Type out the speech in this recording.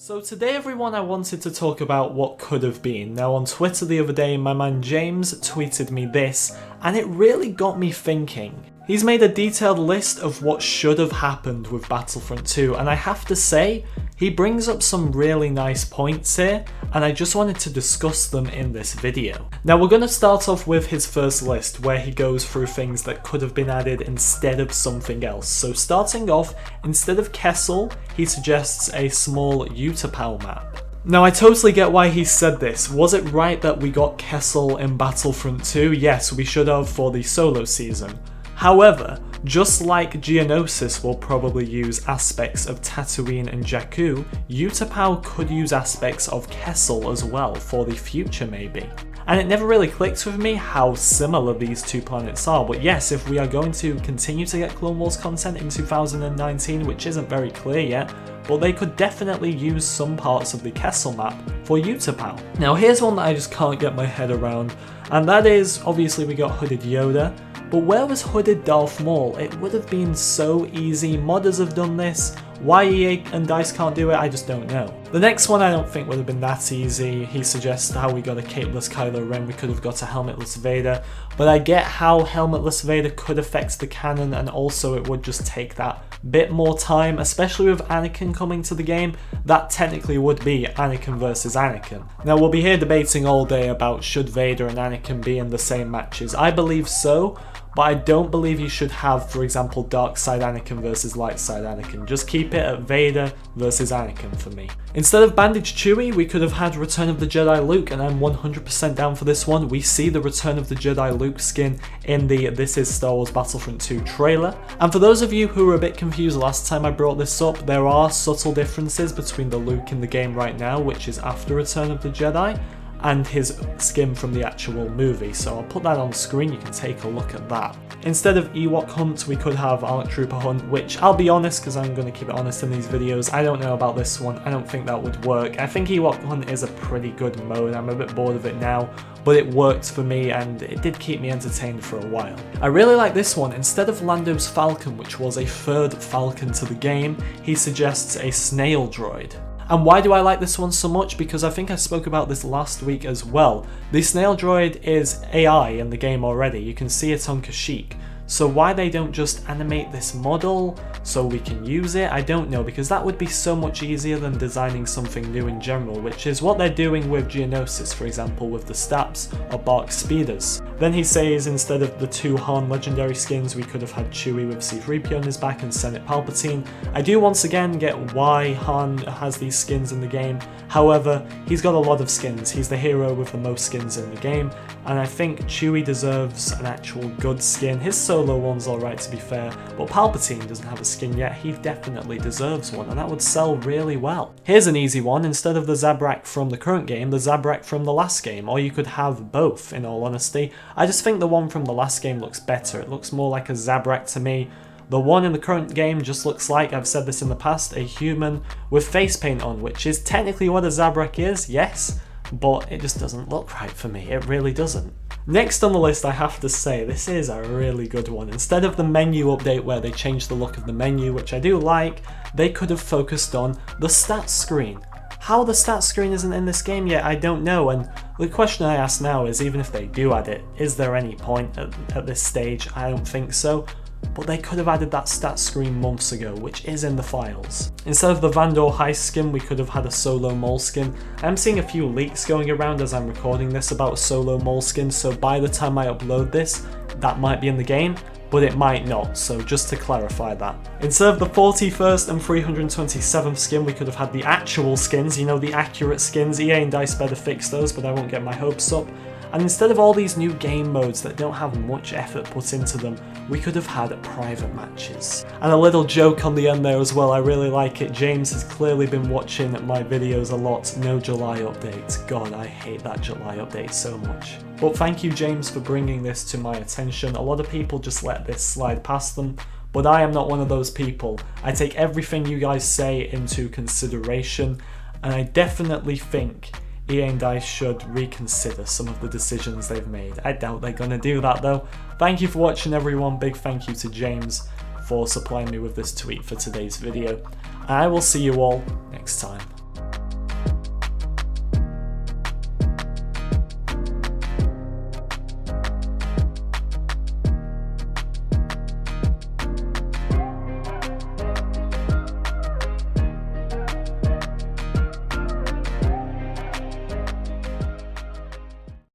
So today everyone, I wanted to talk about what could have been. Now on Twitter the other day, my man James tweeted me this, and it really got me thinking. He's made a detailed list of what should have happened with Battlefront 2, and I have to say, he brings up some really nice points here, and I just wanted to discuss them in this video. Now we're going to start off with his first list, where he goes through things that could have been added instead of something else. So starting off, instead of Kessel, he suggests a small Utapau map. Now I totally get why he said this. Was it right that we got Kessel in Battlefront 2? Yes, we should have for the solo season. However, just like Geonosis will probably use aspects of Tatooine and Jakku, Utapau could use aspects of Kessel as well for the future maybe. And it never really clicked with me how similar these two planets are, but yes, if we are going to continue to get Clone Wars content in 2019, which isn't very clear yet, but they could definitely use some parts of the Kessel map for Utapau. Now here's one that I just can't get my head around, and that is, obviously we got Hooded Yoda, but where was Hooded Darth Maul? It would have been so easy, modders have done this, why EA and DICE can't do it, I just don't know. The next one I don't think would have been that easy. He suggests how we got a capeless Kylo Ren, we could have got a helmetless Vader, but I get how helmetless Vader could affect the canon, and also it would just take that bit more time, especially with Anakin coming to the game. That technically would be Anakin versus Anakin. Now we'll be here debating all day about should Vader and Anakin be in the same matches. I believe so, but I don't believe you should have, for example, Dark Side Anakin versus Light Side Anakin. Just keep it at Vader versus Anakin for me. Instead of Bandaged Chewie, we could have had Return of the Jedi Luke, and I'm 100% down for this one. We see the Return of the Jedi Luke skin in the This Is Star Wars Battlefront 2 trailer. And for those of you who were a bit confused last time I brought this up, there are subtle differences between the Luke in the game right now, which is after Return of the Jedi, and his skin from the actual movie, so I'll put that on screen, you can take a look at that. Instead of Ewok Hunt, we could have ARC Trooper Hunt, which I'll be honest, because I'm going to keep it honest in these videos, I don't know about this one, I don't think that would work. I think Ewok Hunt is a pretty good mode, I'm a bit bored of it now, but it worked for me and it did keep me entertained for a while. I really like this one. Instead of Lando's Falcon, which was a third Falcon to the game, he suggests a snail droid. And why do I like this one so much? Because I think I spoke about this last week as well. The snail droid is AI in the game already, you can see it on Kashyyyk. So why they don't just animate this model so we can use it, I don't know, because that would be so much easier than designing something new in general, which is what they're doing with Geonosis, for example, with the Staps or Bark Speeders. Then he says instead of the two Han legendary skins, we could have had Chewie with C-3PO on his back and Senate Palpatine. I do once again get why Han has these skins in the game, however, he's got a lot of skins, he's the hero with the most skins in the game, and I think Chewie deserves an actual good skin. His solo one's alright to be fair, but Palpatine doesn't have a skin yet, he definitely deserves one, and that would sell really well. Here's an easy one, instead of the Zabrak from the current game, the Zabrak from the last game, or you could have both, in all honesty. I just think the one from the last game looks better, it looks more like a Zabrak to me. The one in the current game just looks like, I've said this in the past, a human with face paint on, which is technically what a Zabrak is, yes, but it just doesn't look right for me, it really doesn't. Next on the list, I have to say, this is a really good one. Instead of the menu update where they changed the look of the menu, which I do like, they could have focused on the stats screen. How the stats screen isn't in this game yet, I don't know, and the question I ask now is, even if they do add it, is there any point at this stage? I don't think so. But they could have added that stats screen months ago, which is in the files. Instead of the Vandor Heist skin, we could have had a Solo Mole skin. I'm seeing a few leaks going around as I'm recording this about a Solo Mole skin, so by the time I upload this, that might be in the game, but it might not, so just to clarify that. Instead of the 41st and 327th skin, we could have had the actual skins, you know, the accurate skins. EA and DICE better fix those, but I won't get my hopes up. And instead of all these new game modes that don't have much effort put into them, we could have had private matches. And a little joke on the end there as well, I really like it. James has clearly been watching my videos a lot. No July update. God, I hate that July update so much. But thank you, James, for bringing this to my attention. A lot of people just let this slide past them, but I am not one of those people. I take everything you guys say into consideration, and I definitely think EA and DICE should reconsider some of the decisions they've made. I doubt they're gonna do that though. Thank you for watching everyone, big thank you to James for supplying me with this tweet for today's video. And I will see you all next time.